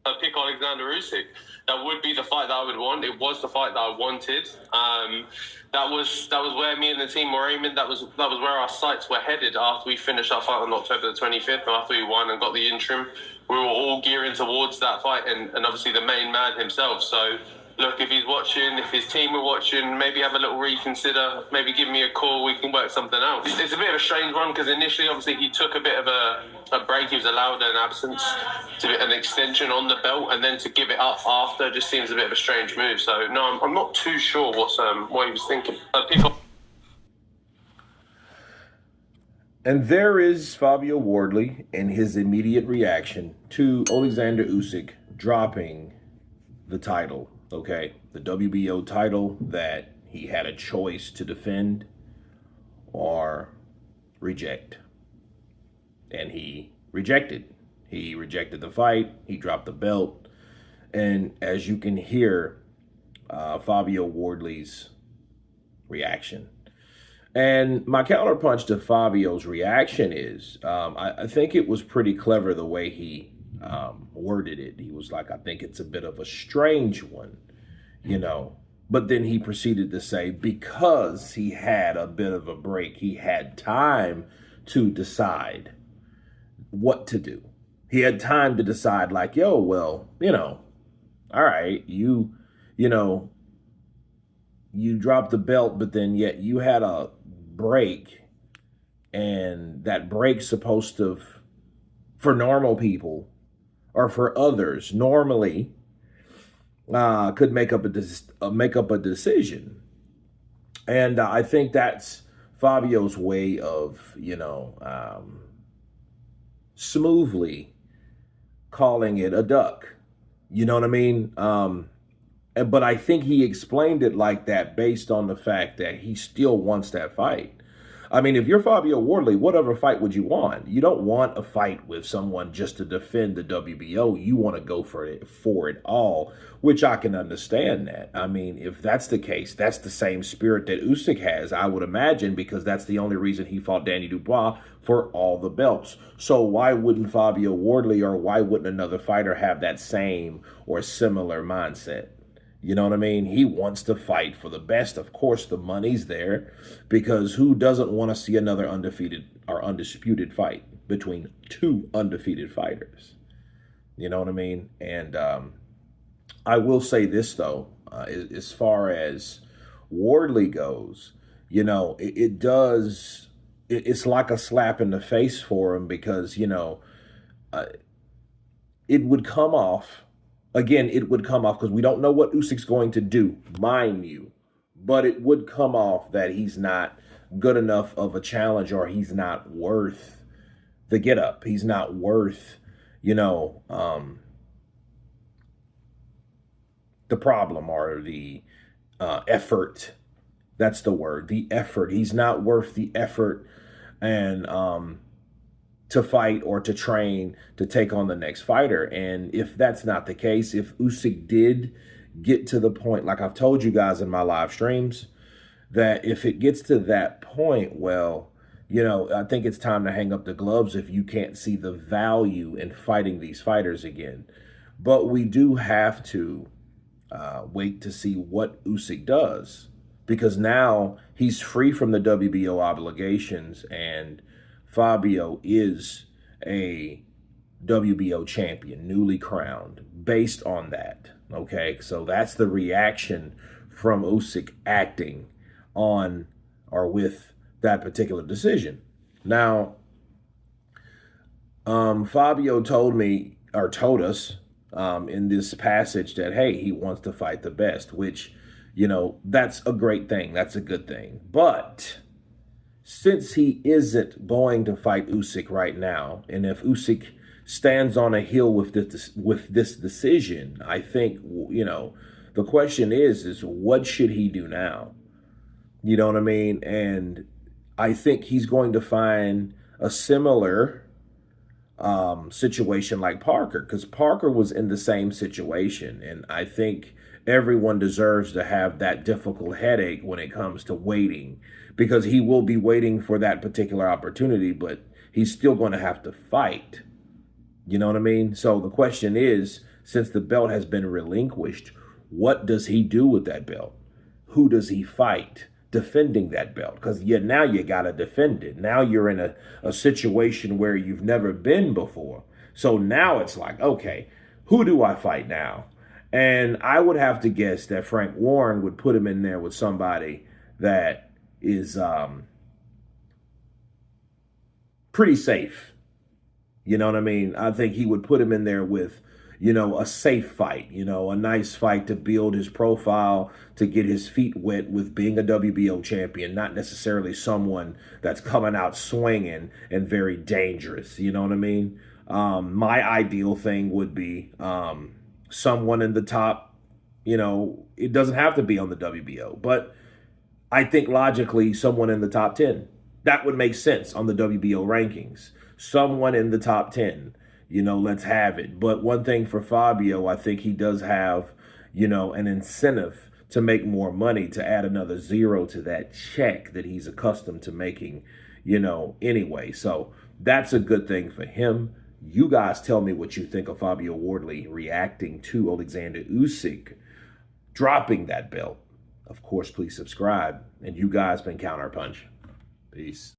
I pick Oleksandr Usyk. That would be the fight that I would want. It was the fight that I wanted. That was where me and the team were aiming. That was where our sights were headed after we finished our fight on October the 25th. After we won and got the interim, we were all gearing towards that fight, and obviously the main man himself. So look, if he's watching, if his team are watching, maybe have a little reconsider, maybe give me a call, we can work something out. It's a bit of a strange one because initially, obviously, he took a bit of a break. He was allowed an absence, an extension on the belt, and then to give it up after just seems a bit of a strange move. So, no, I'm not too sure what he was thinking. And there is Fabio Wardley and his immediate reaction to Oleksandr Usyk dropping the title. Okay, the WBO title that he had a choice to defend or reject. And he rejected. He rejected the fight. He dropped the belt. And as you can hear, Fabio Wardley's reaction. And my counterpunch to Fabio's reaction is, I think it was pretty clever the way he worded it. He was like, I think it's a bit of a strange one, you know. But then he proceeded to say, because he had a bit of a break, he had time to decide what to do. He had time to decide, like, yo, well, you know, all right, you dropped the belt, but then yet you had a break, and that break's supposed to, for normal people or for others, normally could make up a decision. And I think that's Fabio's way of, smoothly calling it a duck. You know what I mean? But I think he explained it like that based on the fact that he still wants that fight. I mean, if you're Fabio Wardley, whatever fight would you want? You don't want a fight with someone just to defend the WBO. You want to go for it all, which I can understand that. I mean, if that's the case, that's the same spirit that Usyk has, I would imagine, because that's the only reason he fought Danny Dubois for all the belts. So why wouldn't Fabio Wardley or why wouldn't another fighter have that same or similar mindset? You know what I mean? He wants to fight for the best. Of course, the money's there, because who doesn't want to see another undefeated or undisputed fight between two undefeated fighters? You know what I mean? And I will say this, though, as far as Wardley goes, it's like a slap in the face for him, because, it would come off. Again, it would come off, because we don't know what Usyk's going to do, mind you. But it would come off that he's not good enough of a challenge, or he's not worth the get up. He's not worth, the problem or the effort. That's the word, the effort. He's not worth the effort and to fight or to train to take on the next fighter. And if that's not the case, if Usyk did get to the point, like I've told you guys in my live streams, that if it gets to that point, well, I think it's time to hang up the gloves if you can't see the value in fighting these fighters again. But we do have to wait to see what Usyk does, because now he's free from the WBO obligations, and Fabio is a WBO champion, newly crowned, based on that. Okay, so that's the reaction from Usyk acting on or with that particular decision. Now, Fabio told us in this passage that, hey, he wants to fight the best, which, that's a great thing. That's a good thing. But since he isn't going to fight Usyk right now, and if Usyk stands on a hill with this decision, I think, the question is what should he do now? You know what I mean? And I think he's going to find a similar situation like Parker, because Parker was in the same situation. And I think everyone deserves to have that difficult headache when it comes to waiting, because he will be waiting for that particular opportunity, but he's still going to have to fight. You know what I mean? So the question is, since the belt has been relinquished, what does he do with that belt? Who does he fight defending that belt? Because now you got to defend it. Now you're in a situation where you've never been before. So now it's like, okay, who do I fight now? And I would have to guess that Frank Warren would put him in there with somebody that is pretty safe. You know what I mean? I think he would put him in there with, a safe fight, a nice fight to build his profile, to get his feet wet with being a WBO champion, not necessarily someone that's coming out swinging and very dangerous. You know what I mean? My ideal thing would be someone in the top, it doesn't have to be on the WBO, but I think logically someone in the top 10. That would make sense on the WBO rankings. Someone in the top 10, let's have it. But one thing for Fabio, I think he does have, an incentive to make more money, to add another zero to that check that he's accustomed to making, anyway. So that's a good thing for him. You guys tell me what you think of Fabio Wardley reacting to Oleksandr Usyk dropping that belt. Of course, please subscribe. And you guys been Counterpunch. Peace.